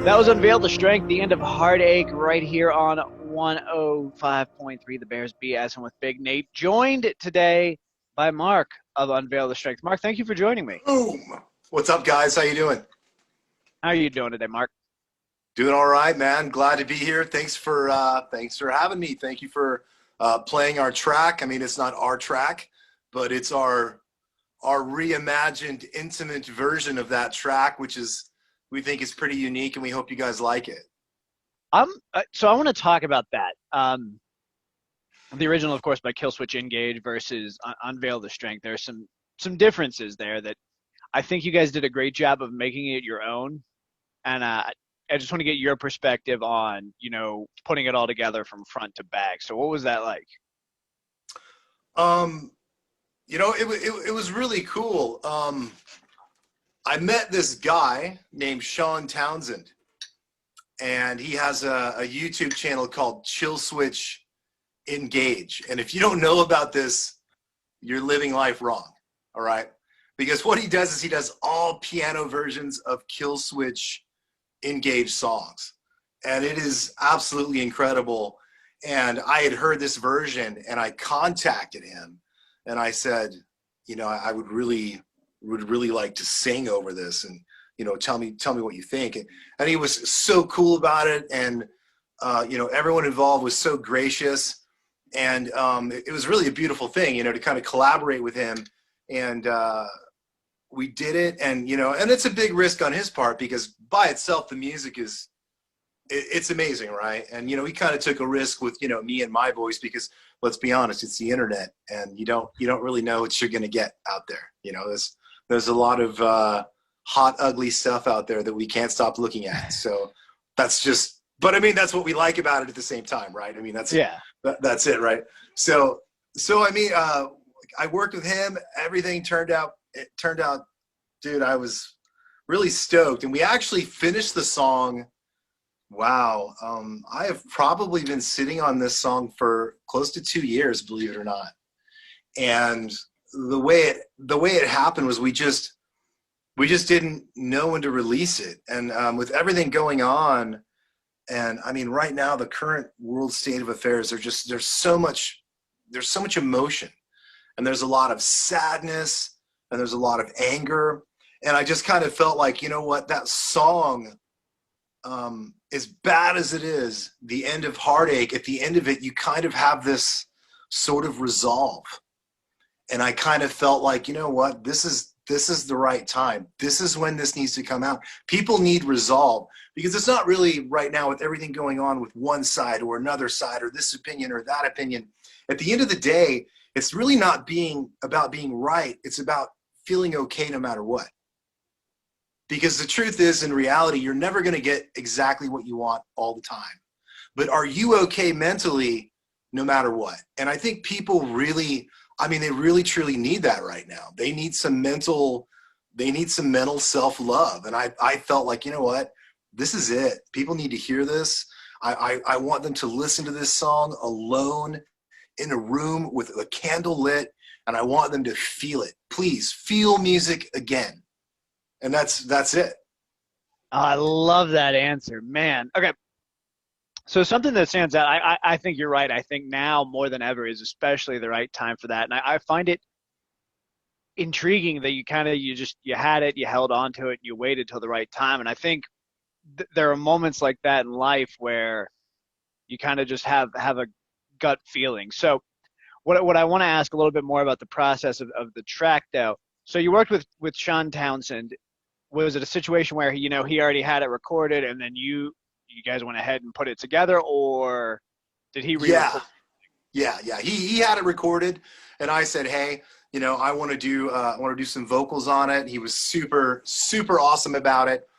That was Unveil the Strength, the end of Heartache, right here on 105.3 The Bears BS and with Big Nate, joined today by Mark of Unveil the Strength. Mark, thank you for joining me. Boom. What's up, guys? How you doing? How are you doing today, Mark? Doing all right, man. Glad to be here. Thanks for having me. Thank you for playing our track. I mean, it's not our track, but it's our reimagined, intimate version of that track, which is we think is pretty unique, and we hope you guys like it. So I want to talk about that. The original, of course, by Killswitch Engage versus Unveil the Strength. There's some differences there that I think you guys did a great job of making it your own. And I just want to get your perspective on, putting it all together from front to back. So what was that like? It was really cool. I met this guy named Sean Townsend, and he has a YouTube channel called Chill Switch Engage. And if you don't know about this, you're living life wrong, all right? Because what he does is he does all piano versions of Kill Switch Engage songs. And it is absolutely incredible. And I had heard this version, and I contacted him, and I said, you know, I would really like to sing over this, and you know, tell me what you think. And he was so cool about it, and you know, everyone involved was so gracious, and it was really a beautiful thing, you know, to kind of collaborate with him. And we did it, and you know, and it's a big risk on his part, because by itself the music is it's amazing, right? And you know, he kind of took a risk with, you know, me and my voice, because let's be honest, it's the internet, and you don't really know what you're going to get out there. You know, there's a lot of hot, ugly stuff out there that we can't stop looking at. So that's just, but I mean, that's what we like about it at the same time, right? I mean, that's it, right? So I mean, I worked with him. Everything turned out, dude, I was really stoked, and we actually finished the song. Wow. I have probably been sitting on this song for close to 2 years, believe it or not. And the way it happened was we just didn't know when to release it. And with everything going on, and I mean, right now, the current world state of affairs, there's so much emotion, and there's a lot of sadness, and there's a lot of anger. And I just kind of felt like, you know what, that song, as bad as it is, the end of Heartache, at the end of it, you kind of have this sort of resolve. And I kind of felt like, you know what, this is the right time. This is when this needs to come out. People need resolve, because it's not really right now, with everything going on with one side or another side, or this opinion or that opinion. At the end of the day, it's really not about being right. It's about feeling okay no matter what. Because the truth is, in reality, you're never going to get exactly what you want all the time. But are you okay mentally no matter what? And I think people really, I mean, they really truly need that right now. They need some mental self-love. And I felt like, you know what, this is it. People need to hear this. I want them to listen to this song alone in a room with a candle lit, and I want them to feel it. Please feel music again. And that's it. I love that answer, man. Okay. So something that stands out, I think you're right. I think now more than ever is especially the right time for that. And I find it intriguing that you had it, you held on to it, you waited till the right time. And I think there are moments like that in life where you kind of just have a gut feeling. So what I want to ask a little bit more about the process of the track, though. So you worked with Sean Townsend. Was it a situation where he already had it recorded, and then you guys went ahead and put it together, or did he re-record? Yeah. He had it recorded, and I said, hey, you know, I want to do some vocals on it. He was super awesome about it,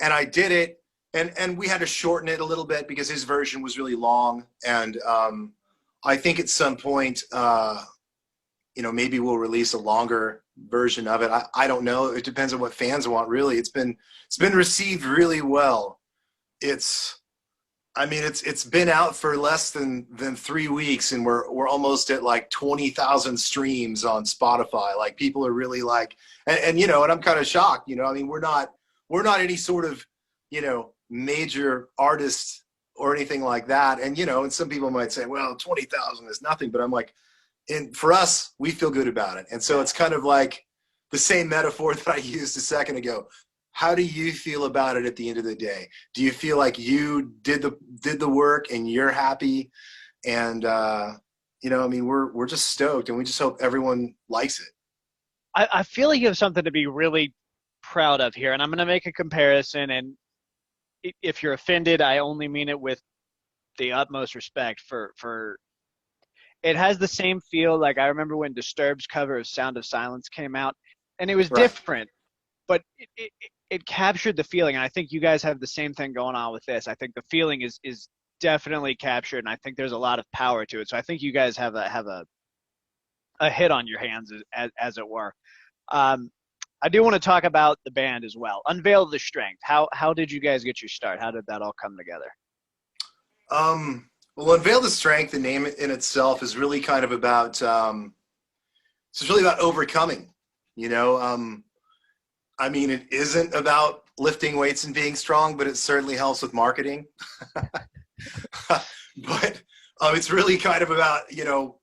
and I did it, and we had to shorten it a little bit because his version was really long, and I think at some point, you know, maybe we'll release a longer version of it. I don't know. It depends on what fans want, really. It's been received really well. It's been out for less than 3 weeks, and we're almost at like 20,000 streams on Spotify. Like, people are really like, and you know, and I'm kind of shocked, you know, I mean, we're not any sort of, you know, major artist or anything like that. And, you know, and some people might say, well, 20,000 is nothing, but I'm like, and for us, we feel good about it. And so it's kind of like the same metaphor that I used a second ago. How do you feel about it at the end of the day? Do you feel like you did the work and you're happy? And, you know, I mean, we're just stoked, and we just hope everyone likes it. I feel like you have something to be really proud of here, and I'm going to make a comparison, and if you're offended, I only mean it with the utmost respect for it has the same feel. Like, I remember when Disturbed's cover of Sound of Silence came out, and it was Right. different, but it captured the feeling. And I think you guys have the same thing going on with this. I think the feeling is definitely captured, and I think there's a lot of power to it. So I think you guys have a hit on your hands, as it were. I do want to talk about the band as well. Unveil the Strength. How did you guys get your start? How did that all come together? Well, Unveil the Strength, the name in itself is really kind of about, it's really about overcoming, you know. I mean, it isn't about lifting weights and being strong, but it certainly helps with marketing. But it's really kind of about, you know,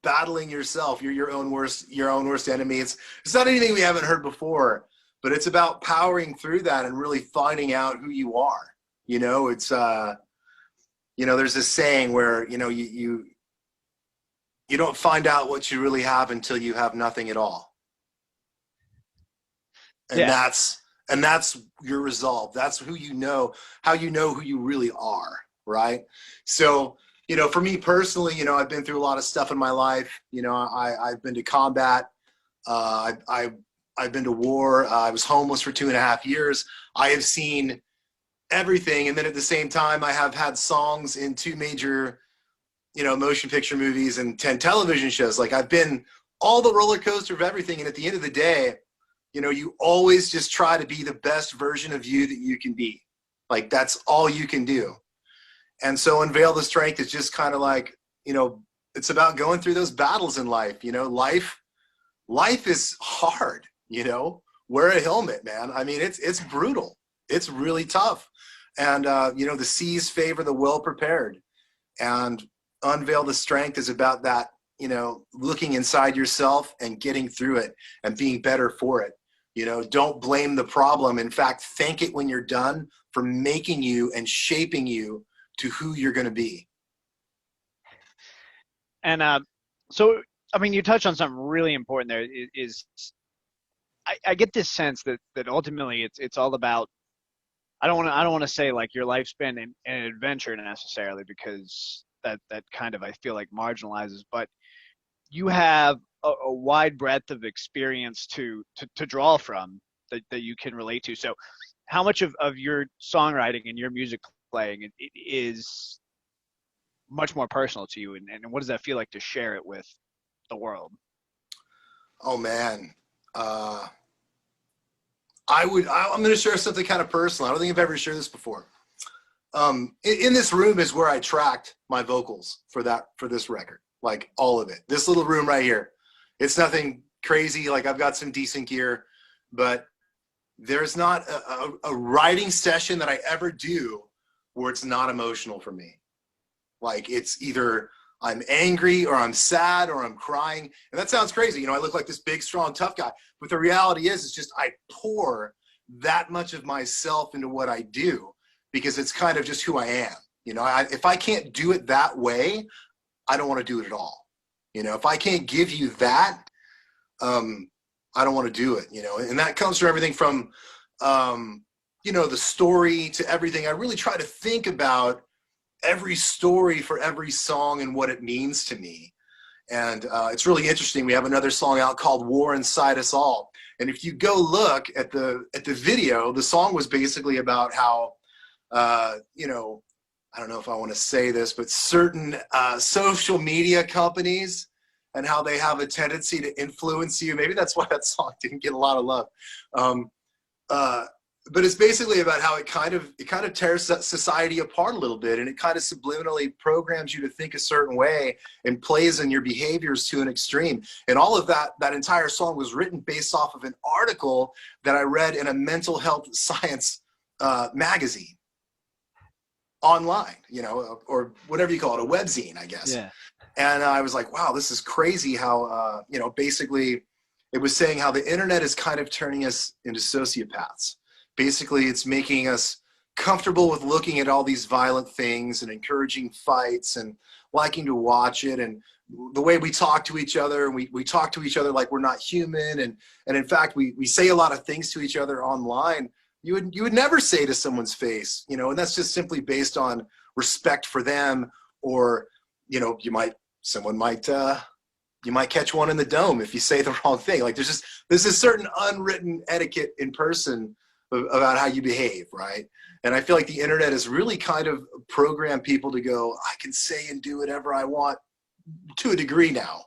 battling yourself. You're your own worst enemy. It's not anything we haven't heard before, but it's about powering through that and really finding out who you are. You know, it's you know, there's this saying where, you know, you don't find out what you really have until you have nothing at all. And Yeah. that's your resolve. That's who you know, how you know who you really are, right? So, you know, for me personally, you know, I've been through a lot of stuff in my life. You know, I've been to combat. I've been to war. I was homeless for 2.5 years. I have seen everything. And then at the same time, I have had songs in 2 major, you know, motion picture movies and 10 television shows. Like, I've been all the roller coaster of everything. And at the end of the day, you know, you always just try to be the best version of you that you can be. Like, that's all you can do. And so Unveil the Strength is just kind of like, you know, it's about going through those battles in life. You know, life is hard, you know. Wear a helmet, man. I mean, it's brutal. It's really tough. And, you know, the seas favor the well-prepared. And Unveil the Strength is about that, you know, looking inside yourself and getting through it and being better for it. You know, don't blame the problem. In fact, thank it when you're done for making you and shaping you to who you're going to be. And so, I mean, you touched on something really important there. I get this sense that ultimately it's all about. I don't want to say like your lifespan in an adventure necessarily, because that kind of, I feel like, marginalizes. But you have a wide breadth of experience to draw from that you can relate to. So how much of your songwriting and your music playing it is much more personal to you, and what does that feel like to share it with the world? Oh man. I'm going to share something kind of personal. I don't think I've ever shared this before. In this room is where I tracked my vocals for this record, like all of it. This little room right here. It's nothing crazy. Like, I've got some decent gear, but there's not a writing session that I ever do where it's not emotional for me. Like, it's either I'm angry or I'm sad or I'm crying. And that sounds crazy. You know, I look like this big, strong, tough guy. But the reality is, it's just I pour that much of myself into what I do because it's kind of just who I am. You know, if I can't do it that way, I don't want to do it at all. You know, if I can't give you that, I don't want to do it, you know. And that comes from everything from, you know, the story to everything. I really try to think about every story for every song and what it means to me. And it's really interesting. We have another song out called War Inside Us All. And if you go look at the video, the song was basically about how, you know, I don't know if I want to say this, but certain social media companies and how they have a tendency to influence you. Maybe that's why that song didn't get a lot of love. But it's basically about how it kind of tears society apart a little bit, and it kind of subliminally programs you to think a certain way and plays in your behaviors to an extreme. And all of that entire song was written based off of an article that I read in a mental health science magazine online, you know, or whatever you call it, a webzine, I guess. Yeah. And I was like, wow, this is crazy how, you know, basically it was saying how the internet is kind of turning us into sociopaths. Basically, it's making us comfortable with looking at all these violent things and encouraging fights and liking to watch it. And the way we talk to each other, we talk to each other like we're not human. And in fact, we say a lot of things to each other online you would never say to someone's face, you know, and that's just simply based on respect for them, or, you know, you might catch one in the dome if you say the wrong thing. Like there's a certain unwritten etiquette in person about how you behave, right? And I feel like the internet has really kind of programmed people to go, I can say and do whatever I want to a degree now.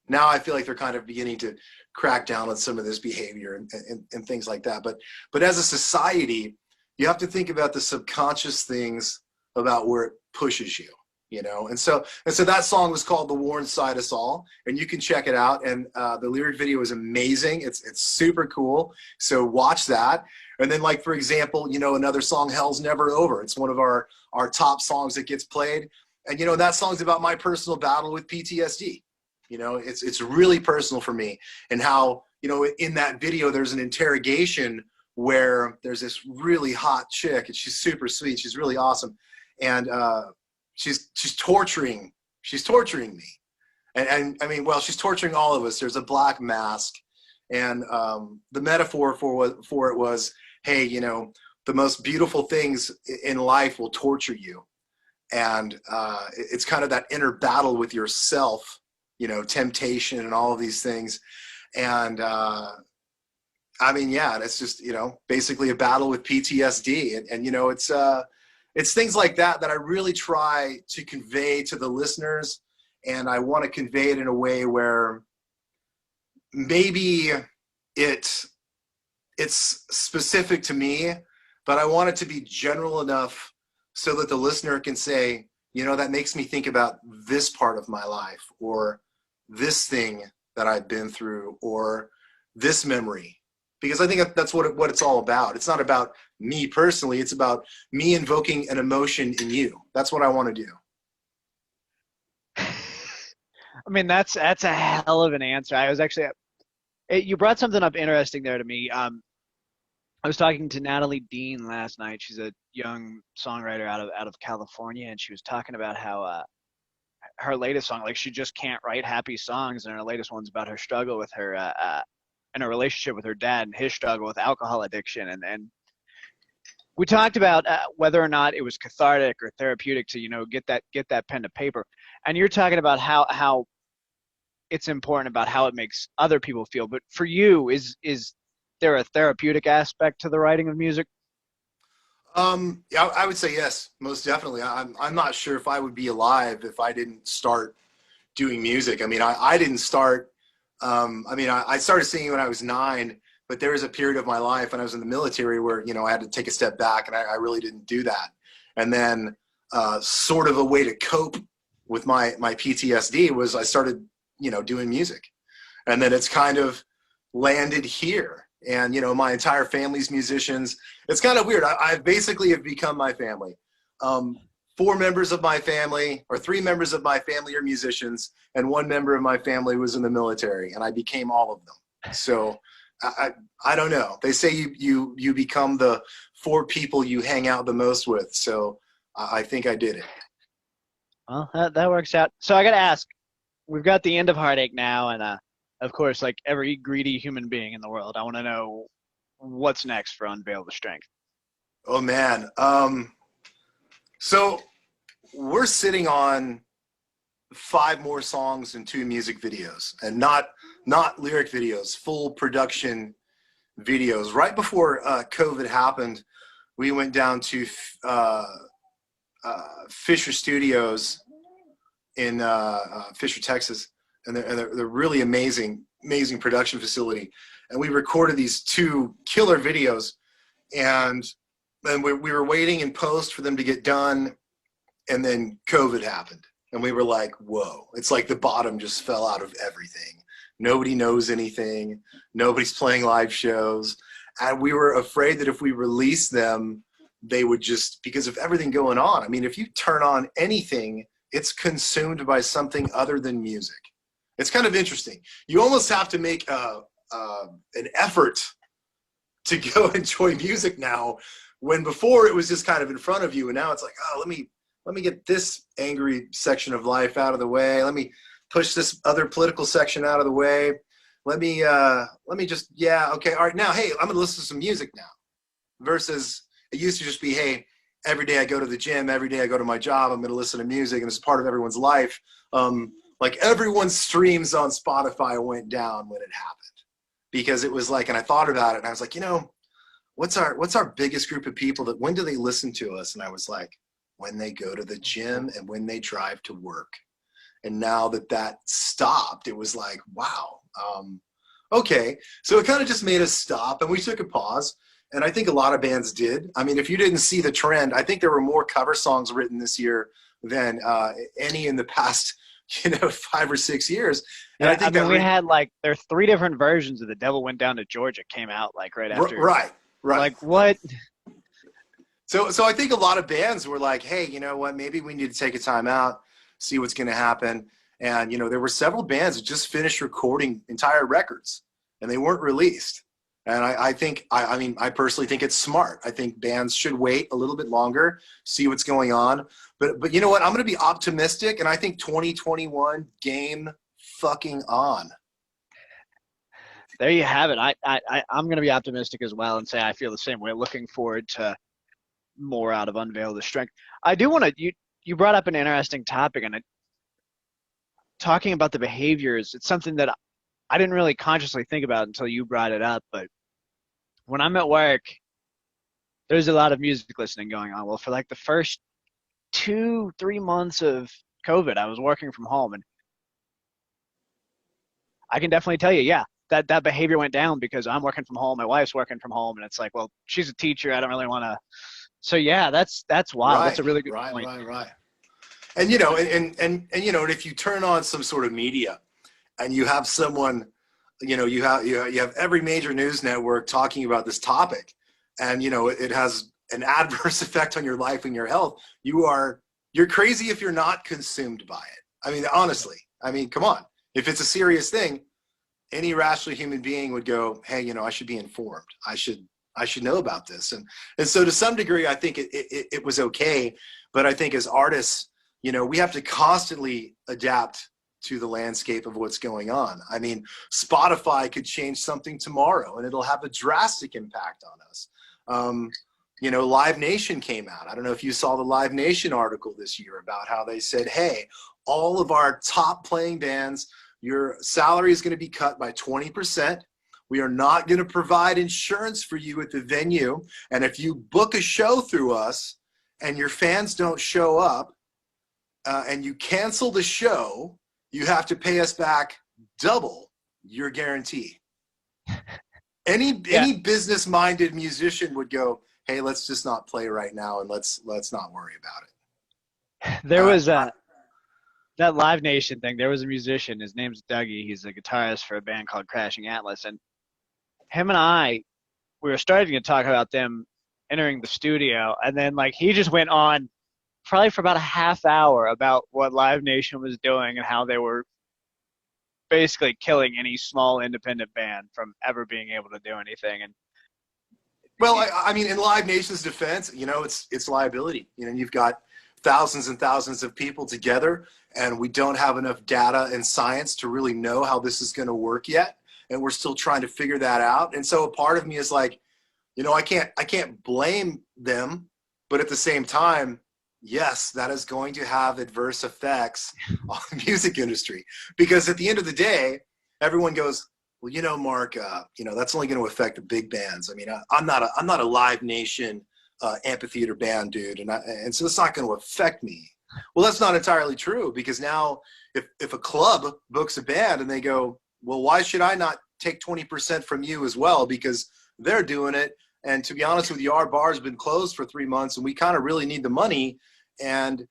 Now I feel like they're kind of beginning to crack down on some of this behavior and things like that. But as a society, you have to think about the subconscious things about where it pushes you, you know? And so that song was called The War Inside Us All, and you can check it out. And the lyric video is amazing. It's super cool. So watch that. And then, like, for example, you know, another song, Hell's Never Over. It's one of our top songs that gets played. And, you know, that song's about my personal battle with PTSD. You know, it's really personal for me. And how, you know, in that video, there's an interrogation where there's this really hot chick, and she's super sweet. She's really awesome. And she's torturing me. And I mean, well, she's torturing all of us. There's a black mask. And the metaphor for it was, hey, you know, the most beautiful things in life will torture you. And it's kind of that inner battle with yourself, you know, temptation and all of these things. And I mean, yeah, it's just, you know, basically a battle with PTSD. And you know, it's things like that I really try to convey to the listeners. And I want to convey it in a way where maybe it's specific to me, but I want it to be general enough so that the listener can say, you know, that makes me think about this part of my life, or this thing that I've been through, or this memory. Because I think that's what it's all about. It's not about me personally. It's about me invoking an emotion in you. That's what I want to do. I mean, that's a hell of an answer. I was actually, you brought something up interesting there to me. I was talking to Natalie Dean last night. She's a young songwriter out of California, and she was talking about how her latest song, like, she just can't write happy songs, and her latest one's about her struggle with her and her relationship with her dad and his struggle with alcohol addiction. And we talked about whether or not it was cathartic or therapeutic to, you know, get that pen to paper. And you're talking about how it's important about how it makes other people feel. But for you, is there a therapeutic aspect to the writing of music? Yeah, I would say yes, most definitely. I'm not sure if I would be alive if I didn't start doing music. I mean, I didn't start. I started singing when I was 9, but there was a period of my life when I was in the military where, you know, I had to take a step back, and I really didn't do that. And then sort of a way to cope with my PTSD was I started, you know, doing music. And then it's kind of landed here. And, you know, my entire family's musicians. It's kind of weird. I basically have become my family. 4 members of my family, or 3 members of my family, are musicians, and 1 member of my family was in the military, and I became all of them. So I don't know. They say you become the 4 people you hang out the most with. So I think I did it. Well, that works out. So I got to ask, we've got the end of Heartache now, and of course, like every greedy human being in the world, I want to know what's next for Unveil the Strength. Oh man. So we're sitting on 5 more songs and 2 music videos, and not lyric videos, full production videos. Right before COVID happened, we went down to Fisher Studios in Fisher, Texas, and they're really amazing production facility. And we recorded these 2 killer videos, and then we were waiting in post for them to get done, and then COVID happened, and we were like, whoa, it's like the bottom just fell out of everything. Nobody knows anything. Nobody's playing live shows. And we were afraid that if we released them, they would just, because of everything going on. I mean, if you turn on anything, it's consumed by something other than music. It's kind of interesting. You almost have to make an effort to go enjoy music now, when before it was just kind of in front of you. And now it's like, oh, let me get this angry section of life out of the way. Let me push this other political section out of the way. Let me just, yeah, okay, all right, now, hey, I'm gonna listen to some music now. Versus it used to just be, hey, every day I go to the gym, every day I go to my job, I'm gonna listen to music, and it's part of everyone's life. Like everyone's streams on Spotify went down when it happened, because it was like, and I thought about it, and I was like, you know, what's our biggest group of people that, when do they listen to us? And I was like, when they go to the gym and when they drive to work. And now that stopped, it was like, wow. Okay. So it kind of just made us stop, and we took a pause. And I think a lot of bands did. I mean, if you didn't see the trend, I think there were more cover songs written this year than any in the past, 5 or 6 years. And I Yeah, I think mean, that we had like there are three different versions of "The Devil Went Down to Georgia" came out like right after. right, right. Like what? So I think a lot of bands were like, hey, you know what? Maybe we need to take a time out, see what's going to happen. And there were several bands that just finished recording entire records, and they weren't released. And I think, I mean, I personally think it's smart. I think bands should wait a little bit longer, see what's going on. But you know what? I'm going to be optimistic, and I think 2021 game fucking on. There you have it. I'm going to be optimistic as well and say I feel the same way. Looking forward to more out of Unveil the Strength. I do want to. You brought up an interesting topic, and talking about the behaviors. It's something that I didn't really consciously think about until you brought it up. But when I'm at work, there's a lot of music listening going on. Well, for like the first 2-3 months of COVID, I was working from home, and I can definitely tell you, yeah, that behavior went down because I'm working from home, my wife's working from home, and it's like, well, she's a teacher, I don't really want to. So yeah, that's wild. That's Right, a really good right, point. right, right. And and if you turn on some sort of media, and you have someone, you have every major news network talking about this topic, and it has an adverse effect on your life and your health. You're crazy if you're not consumed by it. I mean, honestly, I mean, come on. If it's a serious thing, any rational human being would go, hey, I should be informed. I should know about this. And so to some degree, I think it was okay. But I think as artists, we have to constantly adapt to the landscape of what's going on. I mean, Spotify could change something tomorrow, and it'll have a drastic impact on us. Live Nation came out. I don't know if you saw the Live Nation article this year about how they said, hey, all of our top playing bands, your salary is going to be cut by 20%. We are not going to provide insurance for you at the venue. And if you book a show through us and your fans don't show up, and you cancel the show, you have to pay us back double your guarantee. Any business-minded musician would go, hey, let's just not play right now, and let's not worry about it. There was that Live Nation thing. There was a musician. His name's Dougie. He's a guitarist for a band called Crashing Atlas, and him and we were starting to talk about them entering the studio, and then like he just went on probably for about a half hour about what Live Nation was doing and how they were basically killing any small independent band from ever being able to do anything. And well, I mean, in Live Nation's defense, it's liability. You've got thousands and thousands of people together, and we don't have enough data and science to really know how this is going to work yet, and we're still trying to figure that out. And so a part of me is like, I can't blame them, but at the same time, yes, that is going to have adverse effects on the music industry, because at the end of the day, everyone goes, well, Mark, that's only going to affect the big bands. I mean, I'm not a Live Nation amphitheater band, dude, and so it's not going to affect me. Well, that's not entirely true, because now if a club books a band and they go, well, why should I not take 20% from you as well, because they're doing it. And to be honest with you, our bar's been closed for 3 months, and we kind of really need the money. And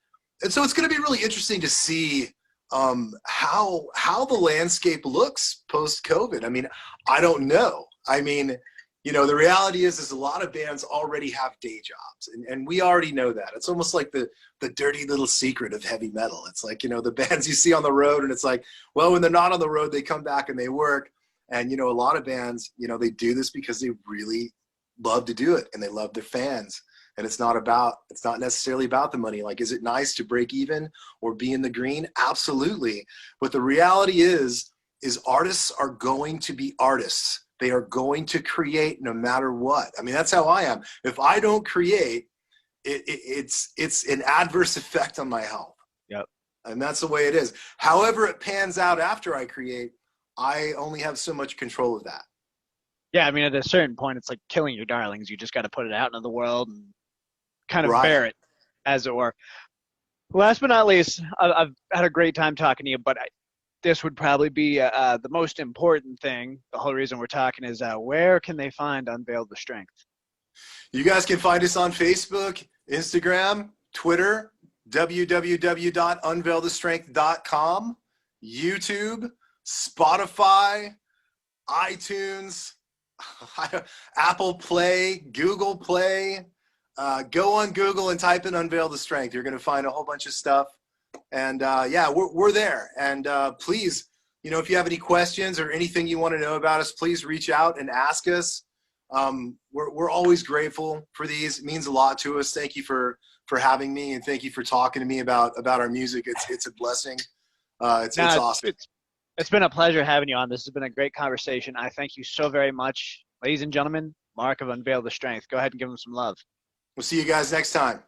so it's going to be really interesting to see how the landscape looks post-COVID. I mean, I don't know. I mean, the reality is a lot of bands already have day jobs, and we already know that. It's almost like the dirty little secret of heavy metal. It's like, the bands you see on the road, and it's like, well, when they're not on the road, they come back and they work. And, a lot of bands, they do this because they really love to do it, and they love their fans. And it's not necessarily about the money. Like, is it nice to break even or be in the green? Absolutely. But the reality is artists are going to be artists. They are going to create no matter what. I mean, that's how I am. If I don't create, it's an adverse effect on my health. Yep. And that's the way it is. However it pans out after I create, I only have so much control of that. Yeah, I mean, at a certain point, it's like killing your darlings. You just got to put it out into the world and kind of Right. bear it, as it were. Last but not least, I've had a great time talking to you, but this would probably be the most important thing. The whole reason we're talking is where can they find Unveiled the Strength? You guys can find us on Facebook, Instagram, Twitter, www.unveilthestrength.com, YouTube, Spotify, iTunes, Apple Play, Google Play. Go on Google and type in Unveil the Strength. You're going to find a whole bunch of stuff. And yeah, we're there. And please, if you have any questions or anything you want to know about us, please reach out and ask us. We're always grateful for these. It means a lot to us. Thank you for having me, and thank you for talking to me about our music. It's a blessing. It's awesome. It's been a pleasure having you on. This has been a great conversation. I thank you so very much. Ladies and gentlemen, Mark of Unveil the Strength. Go ahead and give him some love. We'll see you guys next time.